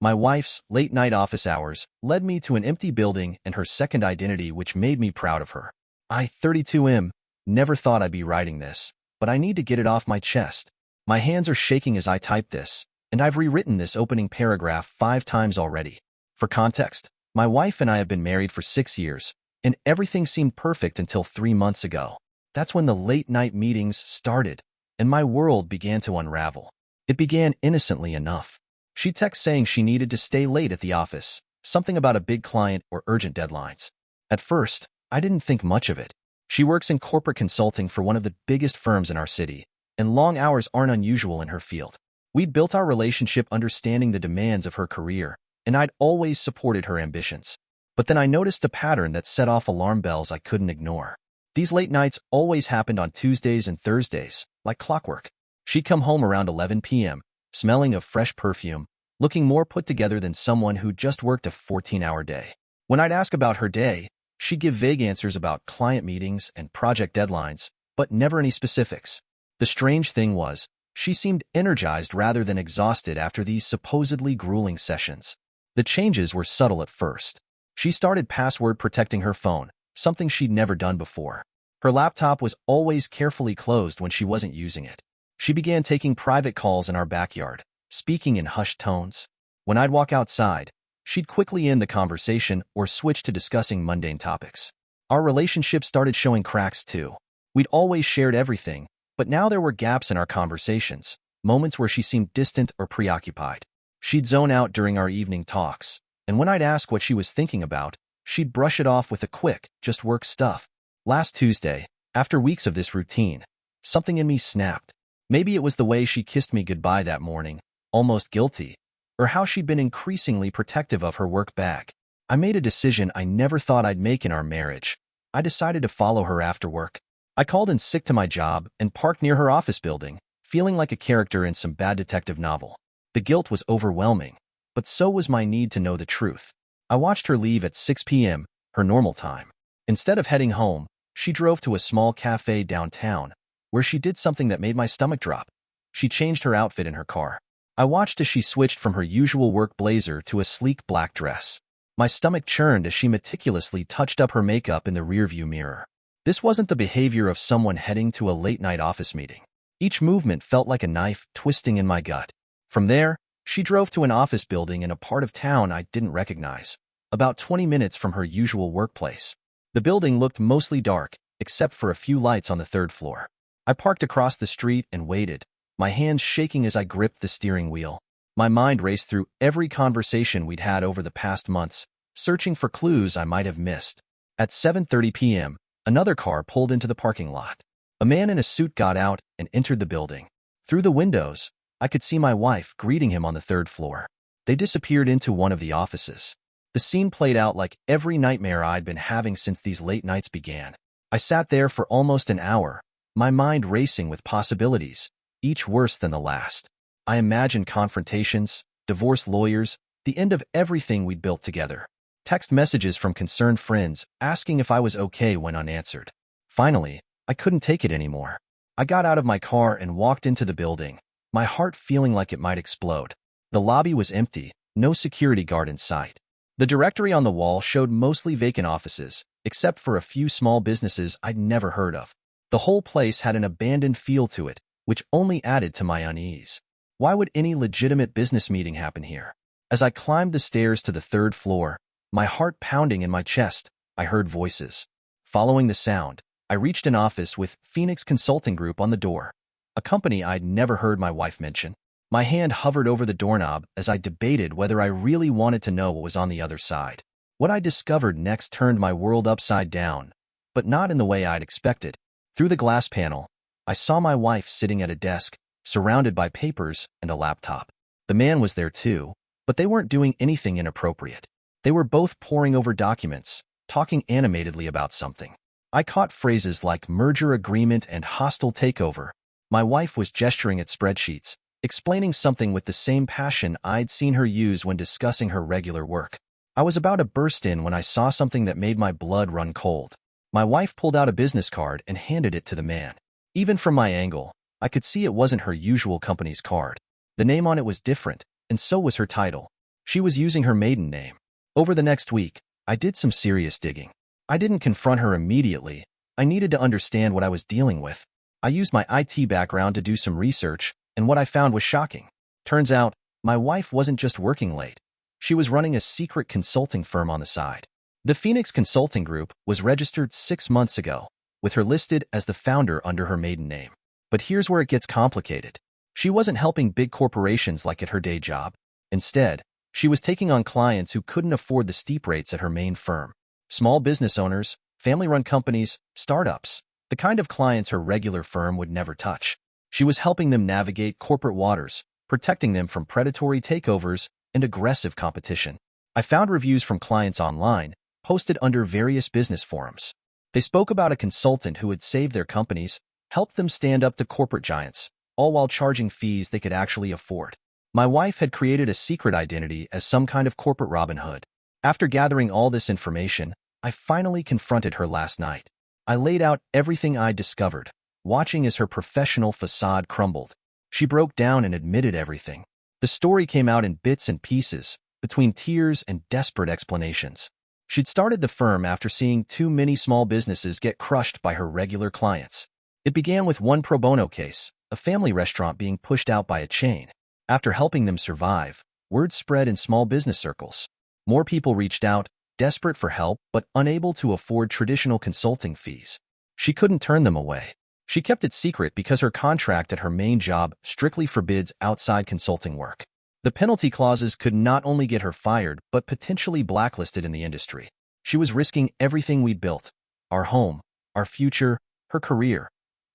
My wife's late-night office hours led me to an empty building and her second identity, which made me proud of her. I, 32M, never thought I'd be writing this, but I need to get it off my chest. My hands are shaking as I type this, and I've rewritten this opening paragraph 5 times already. For context, my wife and I have been married for 6 years, and everything seemed perfect until 3 months ago. That's when the late-night meetings started, and my world began to unravel. It began innocently enough. She texted saying she needed to stay late at the office, something about a big client or urgent deadlines. At first, I didn't think much of it. She works in corporate consulting for one of the biggest firms in our city, and long hours aren't unusual in her field. We'd built our relationship understanding the demands of her career, and I'd always supported her ambitions. But then I noticed a pattern that set off alarm bells I couldn't ignore. These late nights always happened on Tuesdays and Thursdays, like clockwork. She'd come home around 11 p.m., smelling of fresh perfume, looking more put together than someone who just worked a 14-hour day. When I'd ask about her day, she'd give vague answers about client meetings and project deadlines, but never any specifics. The strange thing was, she seemed energized rather than exhausted after these supposedly grueling sessions. The changes were subtle at first. She started password protecting her phone, something she'd never done before. Her laptop was always carefully closed when she wasn't using it. She began taking private calls in our backyard, speaking in hushed tones. When I'd walk outside, she'd quickly end the conversation or switch to discussing mundane topics. Our relationship started showing cracks too. We'd always shared everything, but now there were gaps in our conversations, moments where she seemed distant or preoccupied. She'd zone out during our evening talks, and when I'd ask what she was thinking about, she'd brush it off with a quick, just work stuff. Last Tuesday, after weeks of this routine, something in me snapped. Maybe it was the way she kissed me goodbye that morning, almost guilty, or how she'd been increasingly protective of her work bag. I made a decision I never thought I'd make in our marriage. I decided to follow her after work. I called in sick to my job and parked near her office building, feeling like a character in some bad detective novel. The guilt was overwhelming, but so was my need to know the truth. I watched her leave at 6 p.m., her normal time. Instead of heading home, she drove to a small cafe downtown, where she did something that made my stomach drop. She changed her outfit in her car. I watched as she switched from her usual work blazer to a sleek black dress. My stomach churned as she meticulously touched up her makeup in the rearview mirror. This wasn't the behavior of someone heading to a late-night office meeting. Each movement felt like a knife twisting in my gut. From there, she drove to an office building in a part of town I didn't recognize, about 20 minutes from her usual workplace. The building looked mostly dark, except for a few lights on the 3rd floor. I parked across the street and waited, my hands shaking as I gripped the steering wheel. My mind raced through every conversation we'd had over the past months, searching for clues I might have missed. At 7:30 p.m., another car pulled into the parking lot. A man in a suit got out and entered the building. Through the windows, I could see my wife greeting him on the 3rd floor. They disappeared into one of the offices. The scene played out like every nightmare I'd been having since these late nights began. I sat there for almost an hour, my mind racing with possibilities, each worse than the last. I imagined confrontations, divorce lawyers, the end of everything we'd built together. Text messages from concerned friends asking if I was okay went unanswered. Finally, I couldn't take it anymore. I got out of my car and walked into the building, my heart feeling like it might explode. The lobby was empty, no security guard in sight. The directory on the wall showed mostly vacant offices, except for a few small businesses I'd never heard of. The whole place had an abandoned feel to it, which only added to my unease. Why would any legitimate business meeting happen here? As I climbed the stairs to the 3rd floor, my heart pounding in my chest, I heard voices. Following the sound, I reached an office with Phoenix Consulting Group on the door, a company I'd never heard my wife mention. My hand hovered over the doorknob as I debated whether I really wanted to know what was on the other side. What I discovered next turned my world upside down, but not in the way I'd expected. Through the glass panel, I saw my wife sitting at a desk, surrounded by papers and a laptop. The man was there too, but they weren't doing anything inappropriate. They were both poring over documents, talking animatedly about something. I caught phrases like merger agreement and hostile takeover. My wife was gesturing at spreadsheets, explaining something with the same passion I'd seen her use when discussing her regular work. I was about to burst in when I saw something that made my blood run cold. My wife pulled out a business card and handed it to the man. Even from my angle, I could see it wasn't her usual company's card. The name on it was different, and so was her title. She was using her maiden name. Over the next week, I did some serious digging. I didn't confront her immediately. I needed to understand what I was dealing with. I used my IT background to do some research, and what I found was shocking. Turns out, my wife wasn't just working late. She was running a secret consulting firm on the side. The Phoenix Consulting Group was registered 6 months ago, with her listed as the founder under her maiden name. But here's where it gets complicated. She wasn't helping big corporations like at her day job. Instead, she was taking on clients who couldn't afford the steep rates at her main firm. Small business owners, family-run companies, startups, the kind of clients her regular firm would never touch. She was helping them navigate corporate waters, protecting them from predatory takeovers and aggressive competition. I found reviews from clients online, posted under various business forums. They spoke about a consultant who had saved their companies, helped them stand up to corporate giants, all while charging fees they could actually afford. My wife had created a secret identity as some kind of corporate Robin Hood. After gathering all this information, I finally confronted her last night. I laid out everything I'd discovered, watching as her professional facade crumbled. She broke down and admitted everything. The story came out in bits and pieces, between tears and desperate explanations. She'd started the firm after seeing too many small businesses get crushed by her regular clients. It began with one pro bono case, a family restaurant being pushed out by a chain. After helping them survive, word spread in small business circles. More people reached out, desperate for help but unable to afford traditional consulting fees. She couldn't turn them away. She kept it secret because her contract at her main job strictly forbids outside consulting work. The penalty clauses could not only get her fired but potentially blacklisted in the industry. She was risking everything we'd built, our home, our future, her career,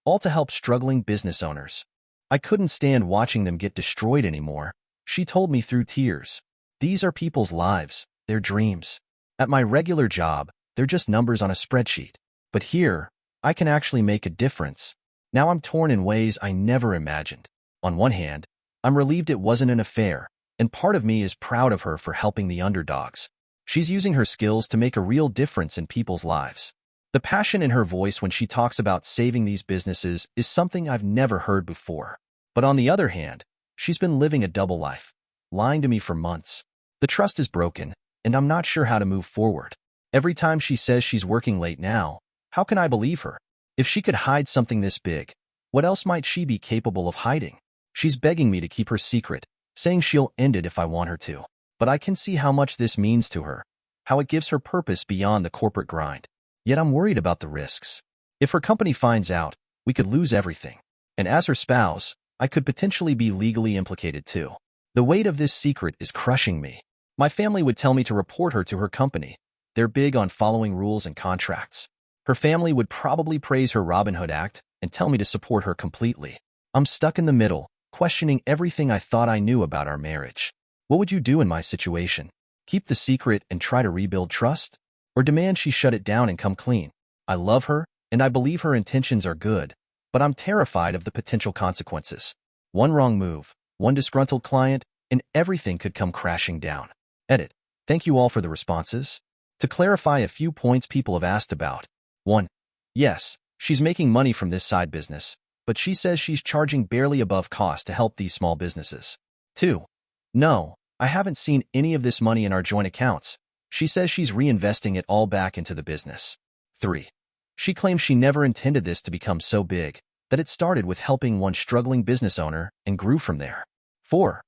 all to help struggling business owners. I couldn't stand watching them get destroyed anymore. She told me through tears. These are people's lives, their dreams. At my regular job, they're just numbers on a spreadsheet. But here, I can actually make a difference. Now I'm torn in ways I never imagined. On one hand, I'm relieved it wasn't an affair, and part of me is proud of her for helping the underdogs. She's using her skills to make a real difference in people's lives. The passion in her voice when she talks about saving these businesses is something I've never heard before. But on the other hand, she's been living a double life, lying to me for months. The trust is broken, and I'm not sure how to move forward. Every time she says she's working late now, how can I believe her? If she could hide something this big, what else might she be capable of hiding? She's begging me to keep her secret, saying she'll end it if I want her to. But I can see how much this means to her, how it gives her purpose beyond the corporate grind. Yet I'm worried about the risks. If her company finds out, we could lose everything. And as her spouse, I could potentially be legally implicated too. The weight of this secret is crushing me. My family would tell me to report her to her company. They're big on following rules and contracts. Her family would probably praise her Robin Hood act and tell me to support her completely. I'm stuck in the middle, questioning everything I thought I knew about our marriage. What would you do in my situation? Keep the secret and try to rebuild trust? Or demand she shut it down and come clean? I love her, and I believe her intentions are good, but I'm terrified of the potential consequences. One wrong move, one disgruntled client, and everything could come crashing down. Edit. Thank you all for the responses. To clarify a few points people have asked about. 1. Yes, she's making money from this side business, but she says she's charging barely above cost to help these small businesses. 2. No, I haven't seen any of this money in our joint accounts. She says she's reinvesting it all back into the business. 3. She claims she never intended this to become so big, that it started with helping one struggling business owner and grew from there. 4.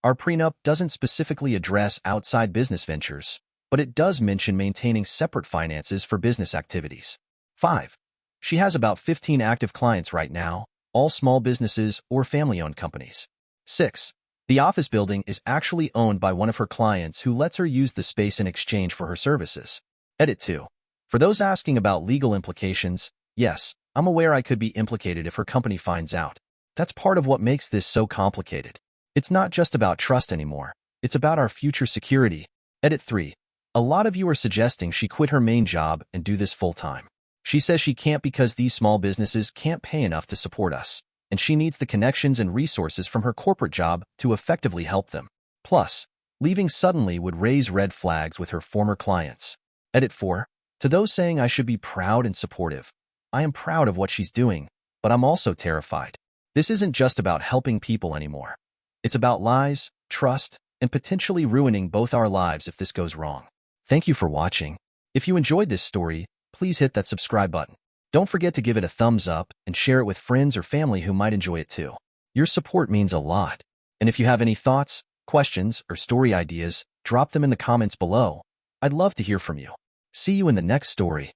Our prenup doesn't specifically address outside business ventures, but it does mention maintaining separate finances for business activities. 5. She has about 15 active clients right now, all small businesses or family-owned companies. 6. The office building is actually owned by one of her clients who lets her use the space in exchange for her services. Edit 2. For those asking about legal implications, yes, I'm aware I could be implicated if her company finds out. That's part of what makes this so complicated. It's not just about trust anymore. It's about our future security. Edit 3. A lot of you are suggesting she quit her main job and do this full-time. She says she can't because these small businesses can't pay enough to support us, and she needs the connections and resources from her corporate job to effectively help them. Plus, leaving suddenly would raise red flags with her former clients. Edit 4. To those saying I should be proud and supportive, I am proud of what she's doing, but I'm also terrified. This isn't just about helping people anymore. It's about lies, trust, and potentially ruining both our lives if this goes wrong. Thank you for watching. If you enjoyed this story, please hit that subscribe button. Don't forget to give it a thumbs up and share it with friends or family who might enjoy it too. Your support means a lot. And if you have any thoughts, questions, or story ideas, drop them in the comments below. I'd love to hear from you. See you in the next story.